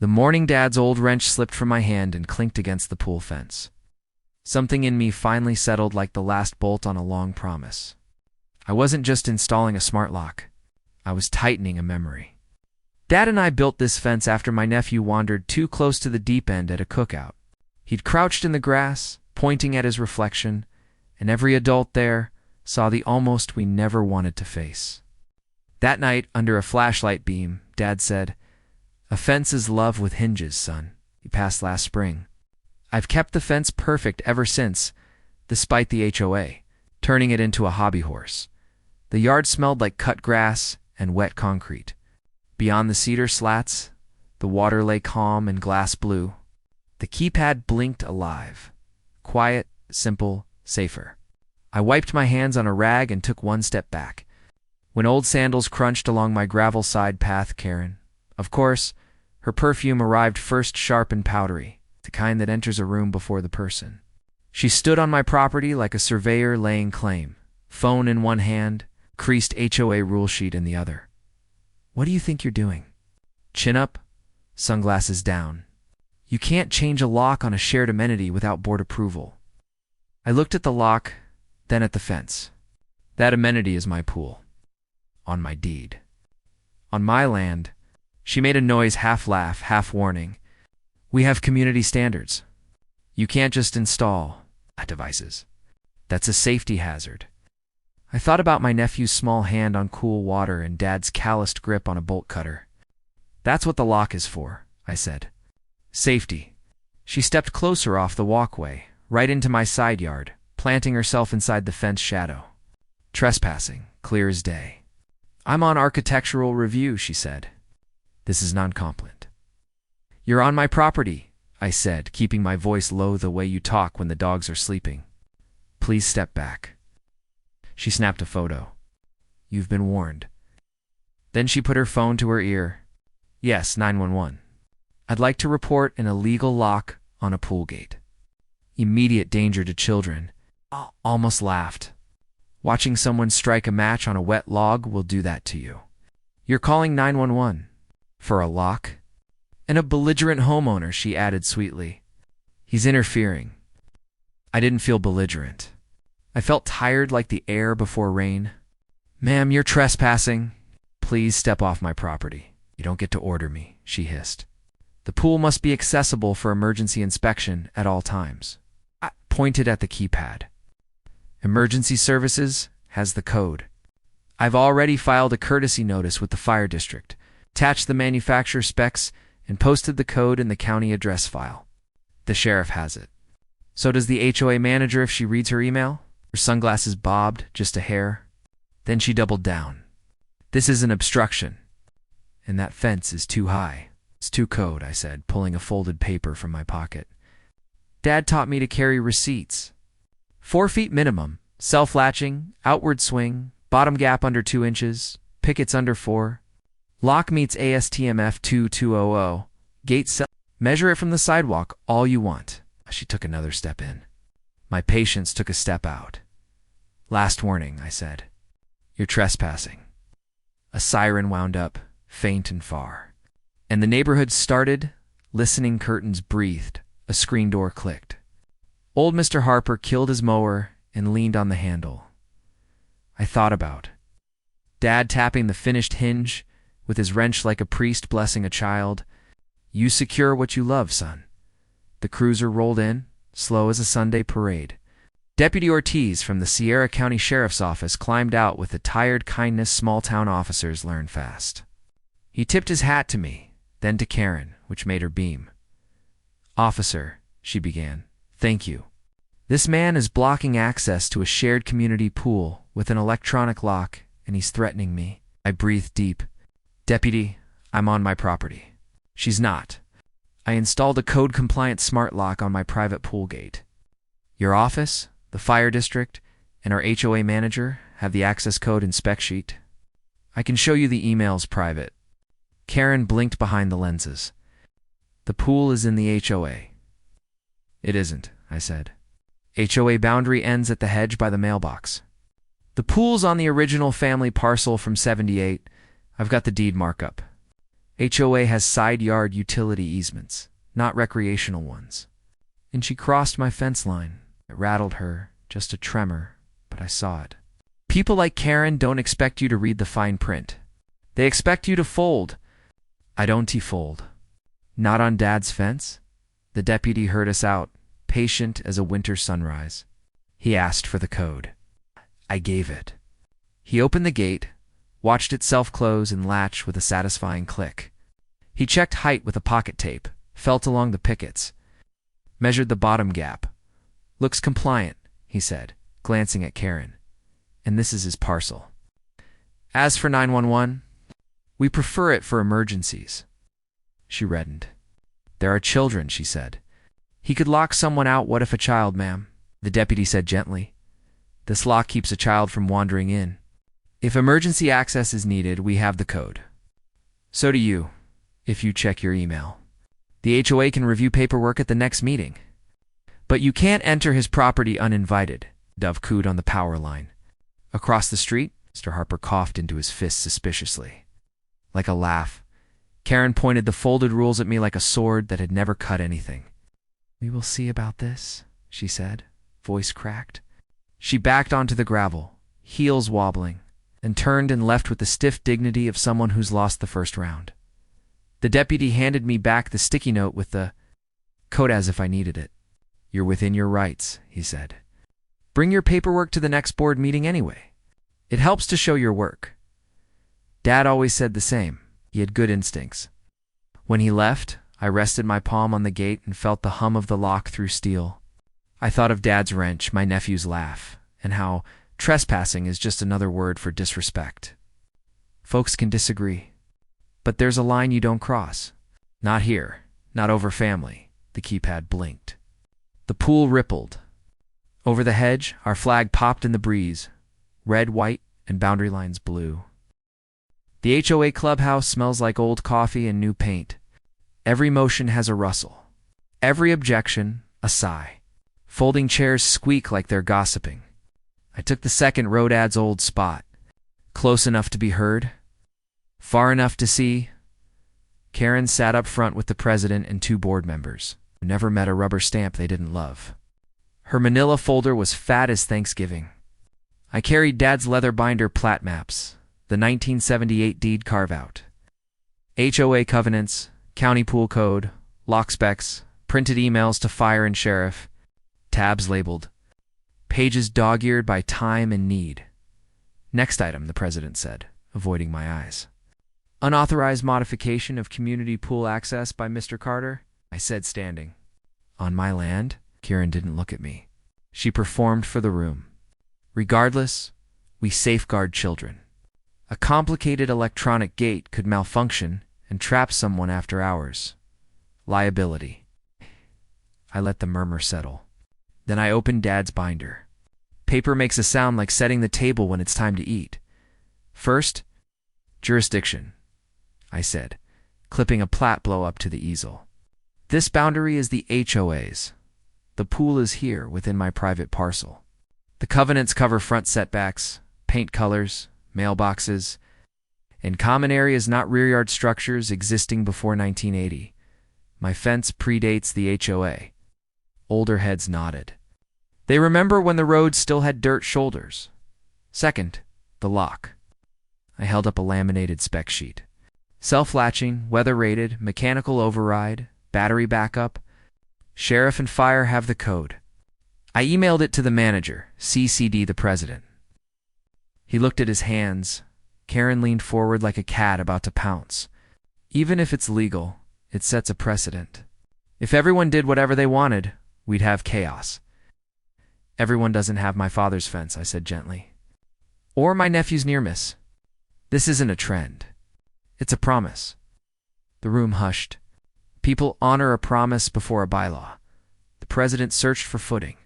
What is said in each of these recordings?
The morning Dad's old wrench slipped from my hand and clinked against the pool fence. Something in me finally settled like the last bolt on a long promise. I wasn't just installing a smart lock. I was tightening a memory. Dad and I built this fence after my nephew wandered too close to the deep end at a cookout. He'd crouched in the grass, pointing at his reflection, and every adult there saw the almost we never wanted to face. That night, under a flashlight beam, Dad said, "A fence is love with hinges, son. He passed last spring. I've kept the fence perfect ever since, despite the HOA, turning it into a hobby horse. The yard smelled like cut grass and wet concrete. Beyond the cedar slats, the water lay calm and glass blue. The keypad blinked alive. Quiet, simple, safer. I wiped my hands on a rag and took one step back. When old sandals crunched along my gravel side path, Karen, of course, her perfume arrived first, sharp and powdery, the kind that enters a room before the person. She stood on my property like a surveyor laying claim, phone in one hand, creased HOA rule sheet in the other. "What do you think you're doing?" Chin up, sunglasses down. "You can't change a lock on a shared amenity without board approval." I looked at the lock, then at the fence. "That amenity is my pool. On my deed. On my land." She made a noise, half laugh, half warning. "We have community standards. You can't just install devices. That's a safety hazard." I thought about my nephew's small hand on cool water and Dad's calloused grip on a bolt cutter. "That's what the lock is for," I said. "Safety." She stepped closer off the walkway, right into my side yard, planting herself inside the fence shadow. "Trespassing, clear as day." "I'm on architectural review," she said. "This is non-compliant." "You're on my property," I said, keeping my voice low the way you talk when the dogs are sleeping. "Please step back." She snapped a photo. "You've been warned." Then she put her phone to her ear. "Yes, 911. I'd like to report an illegal lock on a pool gate. Immediate danger to children." I almost laughed. "Watching someone strike a match on a wet log will do that to you." "You're calling 911? For a lock?" "And a belligerent homeowner," she added sweetly. "He's interfering." I didn't feel belligerent. I felt tired like the air before rain. "Ma'am, you're trespassing. Please step off my property. You don't get to order me," she hissed. "The pool must be accessible for emergency inspection at all times." I pointed at the keypad. "Emergency Services has the code. I've already filed a courtesy notice with the fire district, attached the manufacturer specs, and posted the code in the county address file. The sheriff has it. So does the HOA manager if she reads her email." Her sunglasses bobbed just a hair. Then she doubled down. "This is an obstruction. And that fence is too high." "It's too code," I said, pulling a folded paper from my pocket. "Dad taught me to carry receipts. 4 feet minimum, self-latching, outward swing, bottom gap under 2 inches, pickets under 4. Lock meets ASTM F2200, gate cell. Measure it from the sidewalk, all you want." She took another step in. My patience took a step out. "Last warning," I said. "You're trespassing." A siren wound up, faint and far. And the neighborhood started, listening curtains breathed, a screen door clicked. Old Mr. Harper killed his mower and leaned on the handle. I thought about Dad tapping the finished hinge, with his wrench like a priest blessing a child. "You secure what you love, son." The cruiser rolled in, slow as a Sunday parade. Deputy Ortiz from the Sierra County Sheriff's Office climbed out with the tired kindness small-town officers learn fast. He tipped his hat to me, then to Karen, which made her beam. "Officer," she began, "thank you. This man is blocking access to a shared community pool with an electronic lock, and he's threatening me." I breathed deep. "Deputy, I'm on my property." "She's not. I installed a code-compliant smart lock on my private pool gate. Your office, the fire district, and our HOA manager have the access code and spec sheet. I can show you the emails private." Karen blinked behind the lenses. "The pool is in the HOA." "It isn't," I said. "HOA boundary ends at the hedge by the mailbox. The pool's on the original family parcel from '78. I've got the deed markup." HOA has side yard utility easements, not recreational ones. And she crossed my fence line. It rattled her, just a tremor, but I saw it. People like Karen don't expect you to read the fine print. They expect you to fold. I don't fold. Not on Dad's fence? The deputy heard us out, patient as a winter sunrise. He asked for the code. I gave it. He opened the gate, watched it self-close and latch with a satisfying click. He checked height with a pocket tape, felt along the pickets, measured the bottom gap. Looks compliant, he said, glancing at Karen. And this is his parcel. As for 911, we prefer it for emergencies. She reddened. There are children, she said. He could lock someone out. What if a child, ma'am? The deputy said gently. This lock keeps a child from wandering in. If emergency access is needed, we have the code. So do you, if you check your email. The HOA can review paperwork at the next meeting. But you can't enter his property uninvited, Dove cooed on the power line. Across the street, Mr. Harper coughed into his fist suspiciously. Like a laugh, Karen pointed the folded rules at me like a sword that had never cut anything. We will see about this, she said, voice cracked. She backed onto the gravel, heels wobbling, and turned and left with the stiff dignity of someone who's lost the first round. The deputy handed me back the sticky note with the code as if I needed it. You're within your rights, he said. Bring your paperwork to the next board meeting anyway. It helps to show your work. Dad always said the same. He had good instincts. When he left, I rested my palm on the gate and felt the hum of the lock through steel. I thought of Dad's wrench, my nephew's laugh, and how trespassing is just another word for disrespect. Folks can disagree. But there's a line you don't cross. Not here, not over family. The keypad blinked. The pool rippled. Over the hedge, our flag popped in the breeze, red, white, and boundary lines blue. The HOA clubhouse smells like old coffee and new paint. Every motion has a rustle. Every objection, a sigh. Folding chairs squeak like they're gossiping. I took the second row Dad's old spot. Close enough to be heard. Far enough to see. Karen sat up front with the president and two board members, who never met a rubber stamp they didn't love. Her manila folder was fat as Thanksgiving. I carried Dad's leather binder plat maps, the 1978 deed carve-out. HOA covenants, county pool code, lock specs, printed emails to fire and sheriff, tabs labeled, pages dog-eared by time and need. Next item, the president said, avoiding my eyes. Unauthorized modification of community pool access by Mr. Carter, I said, standing. On my land? Karen didn't look at me. She performed for the room. Regardless, we safeguard children. A complicated electronic gate could malfunction and trap someone after hours. Liability. I let the murmur settle. Then I opened Dad's binder. Paper makes a sound like setting the table when it's time to eat. First, jurisdiction, I said, clipping a plat blow up to the easel. This boundary is the HOA's. The pool is here within my private parcel. The covenants cover front setbacks, paint colors, mailboxes, and common areas not rear yard structures existing before 1980. My fence predates the HOA. Older heads nodded. They remember when the road still had dirt shoulders. Second, the lock. I held up a laminated spec sheet. Self-latching, weather-rated, mechanical override, battery backup. Sheriff and fire have the code. I emailed it to the manager, CC'd the president. He looked at his hands. Karen leaned forward like a cat about to pounce. Even if it's legal, it sets a precedent. If everyone did whatever they wanted, we'd have chaos. Everyone doesn't have my father's fence, I said gently. Or my nephew's near miss. This isn't a trend. It's a promise. The room hushed. People honor a promise before a bylaw. The president searched for footing.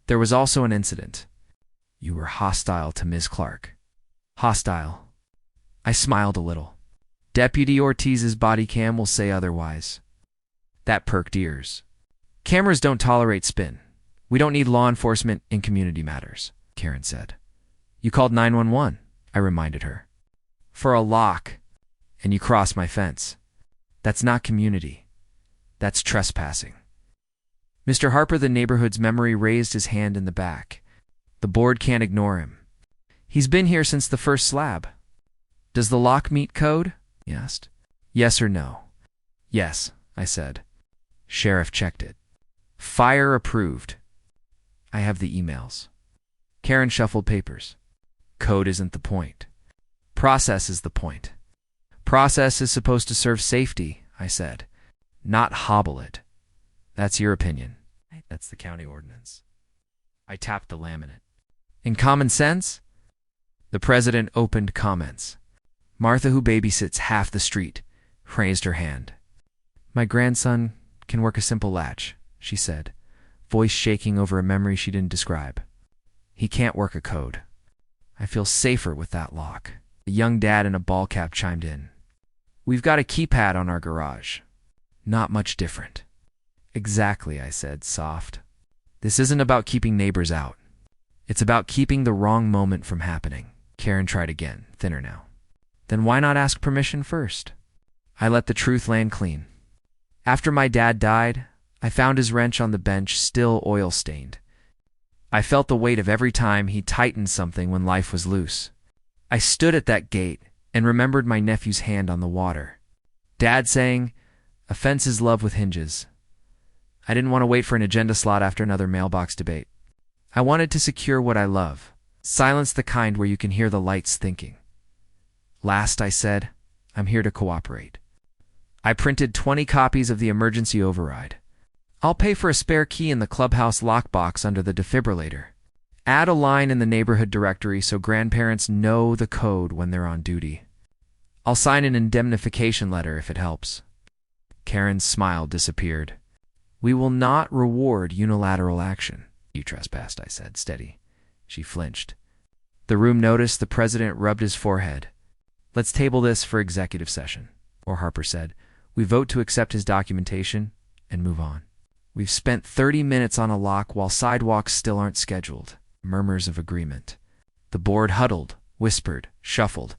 There was also an incident. You were hostile to Ms. Clark. Hostile. I smiled a little. Deputy Ortiz's body cam will say otherwise. That perked ears. Cameras don't tolerate spin. We don't need law enforcement in community matters, Karen said. You called 911, I reminded her. For a lock, and you crossed my fence. That's not community. That's trespassing. Mr. Harper, the neighborhood's memory, raised his hand in the back. The board can't ignore him. He's been here since the first slab. Does the lock meet code? He asked. Yes or no? Yes, I said. Sheriff checked it. Fire approved. I have the emails. Karen shuffled papers. Code isn't the point. Process is the point. Process is supposed to serve safety, I said, not hobble it. That's your opinion. That's the county ordinance. I tapped the laminate. In common sense? The president opened comments. Martha, who babysits half the street, raised her hand. My grandson can work a simple latch, she said, voice shaking over a memory she didn't describe. He can't work a code. I feel safer with that lock. The young dad in a ball cap chimed in. We've got a keypad on our garage. Not much different. Exactly, I said, soft. This isn't about keeping neighbors out. It's about keeping the wrong moment from happening. Karen tried again, thinner now. Then why not ask permission first? I let the truth land clean. After my dad died, I found his wrench on the bench, still oil-stained. I felt the weight of every time he tightened something when life was loose. I stood at that gate and remembered my nephew's hand on the water. Dad saying, "A fence is love with hinges." I didn't want to wait for an agenda slot after another mailbox debate. I wanted to secure what I love, silence the kind where you can hear the lights thinking. Last, I said, I'm here to cooperate. I printed 20 copies of the emergency override. I'll pay for a spare key in the clubhouse lockbox under the defibrillator. Add a line in the neighborhood directory so grandparents know the code when they're on duty. I'll sign an indemnification letter if it helps. Karen's smile disappeared. We will not reward unilateral action. You trespassed, I said, steady. She flinched. The room noticed. The president rubbed his forehead. Let's table this for executive session, or Harper said. We vote to accept his documentation and move on. We've spent 30 minutes on a lock while sidewalks still aren't scheduled. Murmurs of agreement. The board huddled, whispered, shuffled.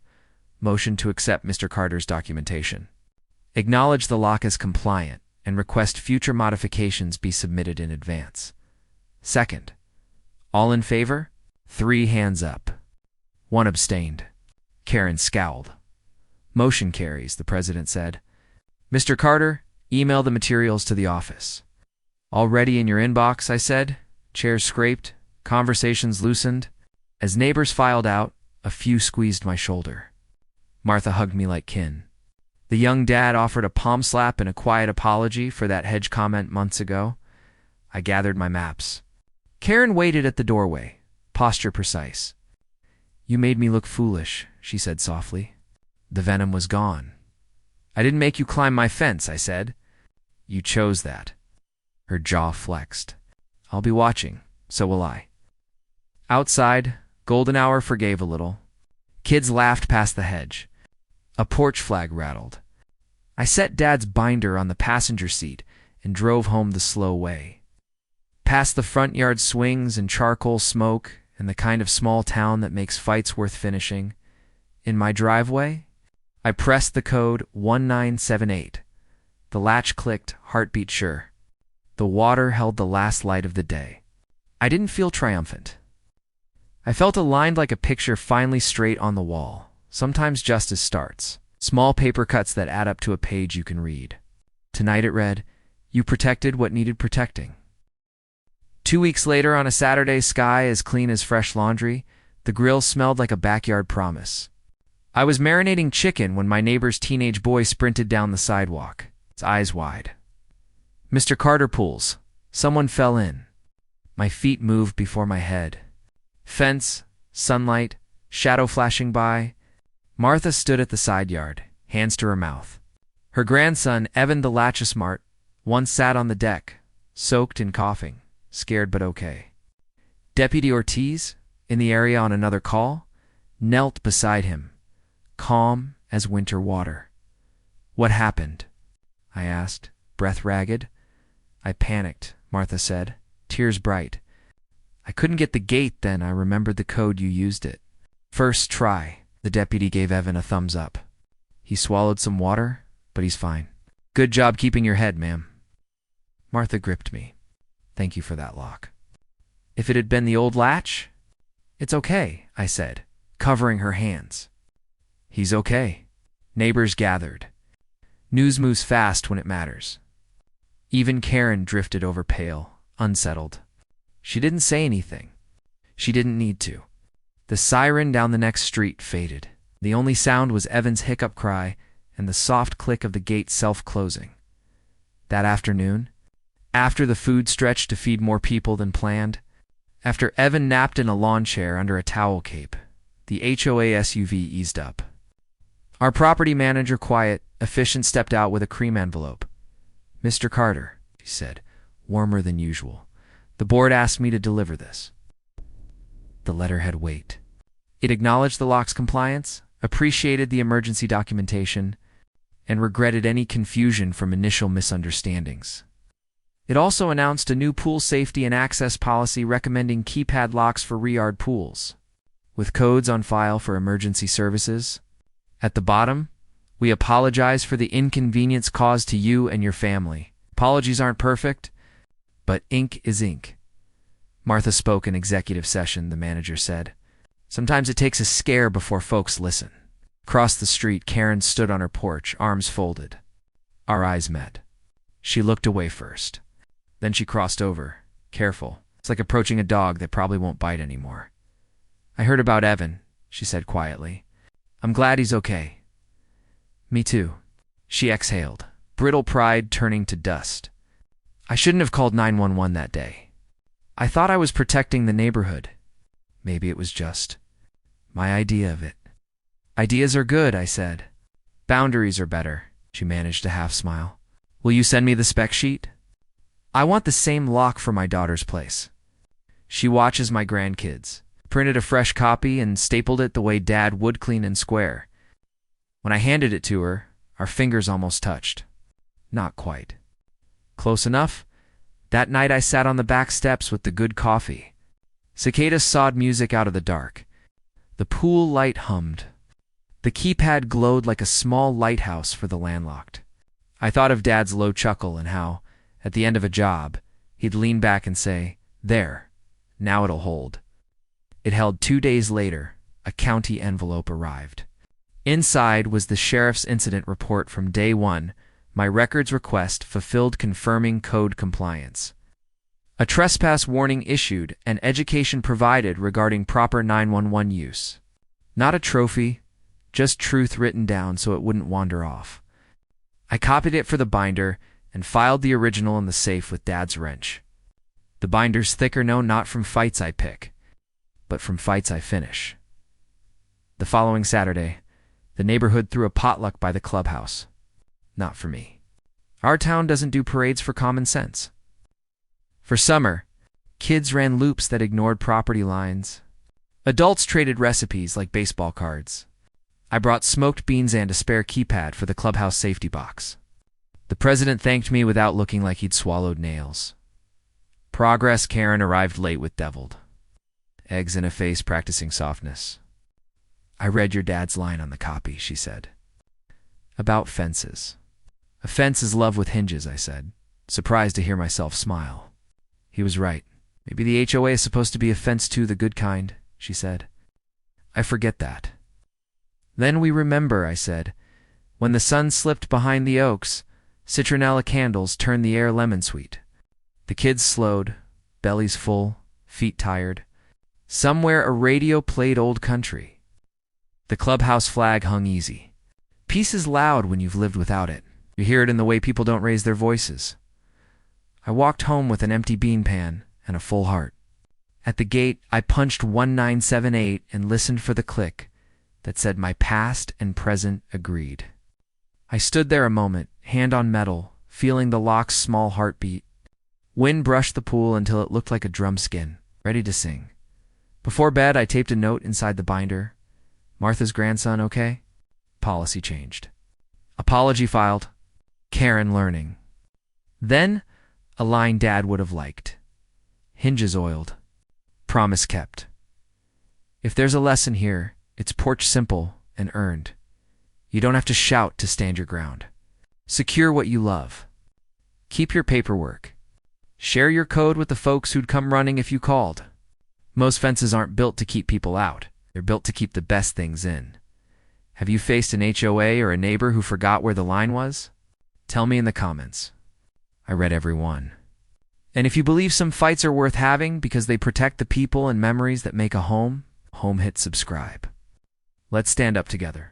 Motion to accept Mr. Carter's documentation. Acknowledge the lock as compliant and request future modifications be submitted in advance. Second. All in favor? 3 hands up. 1 abstained. Karen scowled. Motion carries, the president said. Mr. Carter, email the materials to the office. Already in your inbox, I said. Chairs scraped, conversations loosened. As neighbors filed out, a few squeezed my shoulder. Martha hugged me like kin. The young dad offered a palm slap and a quiet apology for that hedge comment months ago. I gathered my maps. Karen waited at the doorway, posture precise. You made me look foolish, she said softly. The venom was gone. I didn't make you climb my fence, I said. You chose that. Her jaw flexed. I'll be watching, so will I. Outside, golden hour forgave a little. Kids laughed past the hedge. A porch flag rattled. I set Dad's binder on the passenger seat and drove home the slow way. Past the front yard swings and charcoal smoke and the kind of small town that makes fights worth finishing. In my driveway, I pressed the code 1978. The latch clicked, heartbeat sure. The water held the last light of the day. I didn't feel triumphant. I felt aligned like a picture finally straight on the wall. Sometimes justice starts. Small paper cuts that add up to a page you can read. Tonight it read, you protected what needed protecting. 2 weeks later, on a Saturday, sky as clean as fresh laundry, the grill smelled like a backyard promise. I was marinating chicken when my neighbor's teenage boy sprinted down the sidewalk, his eyes wide. Mr. Carter pulls. Someone fell in. My feet moved before my head. Fence, sunlight, shadow flashing by. Martha stood at the side yard, hands to her mouth. Her grandson, Evan the Latchesmart, once sat on the deck, soaked and coughing, scared but okay. Deputy Ortiz, in the area on another call, knelt beside him, calm as winter water. What happened? I asked, breath ragged. I panicked, Martha said, tears bright. I couldn't get the gate then. I remembered the code. You used it. First try. The deputy gave Evan a thumbs up. He swallowed some water, but he's fine. Good job keeping your head, ma'am. Martha gripped me. Thank you for that lock. If it had been the old latch? It's okay, I said, covering her hands. He's okay. Neighbors gathered. News moves fast when it matters. Even Karen drifted over pale, unsettled. She didn't say anything. She didn't need to. The siren down the next street faded. The only sound was Evan's hiccup cry and the soft click of the gate self-closing. That afternoon, after the food stretched to feed more people than planned, after Evan napped in a lawn chair under a towel cape, the HOA SUV eased up. Our property manager, quiet, efficient, stepped out with a cream envelope. Mr. Carter, he said, warmer than usual. The board asked me to deliver this. The letter had weight. It acknowledged the lock's compliance, appreciated the emergency documentation, and regretted any confusion from initial misunderstandings. It also announced a new pool safety and access policy recommending keypad locks for re-yard pools, with codes on file for emergency services. At the bottom, we apologize for the inconvenience caused to you and your family. Apologies aren't perfect, but ink is ink. Martha spoke in executive session, the manager said. Sometimes it takes a scare before folks listen. Across the street, Karen stood on her porch, arms folded. Our eyes met. She looked away first. Then she crossed over, careful. It's like approaching a dog that probably won't bite anymore. I heard about Evan, she said quietly. I'm glad he's okay. Me too. She exhaled, brittle pride turning to dust. I shouldn't have called 911 that day. I thought I was protecting the neighborhood. Maybe it was just my idea of it. Ideas are good, I said. Boundaries are better, she managed to half smile. Will you send me the spec sheet? I want the same lock for my daughter's place. She watches my grandkids. Printed a fresh copy and stapled it the way Dad would, clean and square. When I handed it to her, our fingers almost touched. Not quite. Close enough? That night I sat on the back steps with the good coffee. Cicadas sawed music out of the dark. The pool light hummed. The keypad glowed like a small lighthouse for the landlocked. I thought of Dad's low chuckle and how, at the end of a job, he'd lean back and say, There, now it'll hold. It held. 2 days later, a county envelope arrived. Inside was the sheriff's incident report from day one, my records request fulfilled confirming code compliance. A trespass warning issued and education provided regarding proper 911 use. Not a trophy, just truth written down so it wouldn't wander off. I copied it for the binder and filed the original in the safe with Dad's wrench. The binder's thicker, no, not from fights I pick, but from fights I finish. The following Saturday, the neighborhood threw a potluck by the clubhouse. Not for me. Our town doesn't do parades for common sense. For summer, kids ran loops that ignored property lines. Adults traded recipes like baseball cards. I brought smoked beans and a spare keypad for the clubhouse safety box. The president thanked me without looking like he'd swallowed nails. Progress Karen arrived late with deviled eggs in a face practicing softness. I read your dad's line on the copy, she said. About fences. A fence is love with hinges, I said, surprised to hear myself smile. He was right. Maybe the HOA is supposed to be a fence too, the good kind, she said. I forget that. Then we remember, I said. When the sun slipped behind the oaks, citronella candles turned the air lemon sweet. The kids slowed, bellies full, feet tired. Somewhere a radio played old country. The clubhouse flag hung easy. Peace is loud when you've lived without it. You hear it in the way people don't raise their voices. I walked home with an empty bean pan and a full heart. At the gate, I punched 1978 and listened for the click that said my past and present agreed. I stood there a moment, hand on metal, feeling the lock's small heartbeat. Wind brushed the pool until it looked like a drum skin, ready to sing. Before bed, I taped a note inside the binder. Martha's grandson okay? Policy changed. Apology filed. Karen learning. Then, a line Dad would have liked. Hinges oiled. Promise kept. If there's a lesson here, it's porch simple and earned. You don't have to shout to stand your ground. Secure what you love. Keep your paperwork. Share your code with the folks who'd come running if you called. Most fences aren't built to keep people out. They're built to keep the best things in. Have you faced an HOA or a neighbor who forgot where the line was? Tell me in the comments. I read every one. And if you believe some fights are worth having because they protect the people and memories that make a home, hit subscribe. Let's stand up together.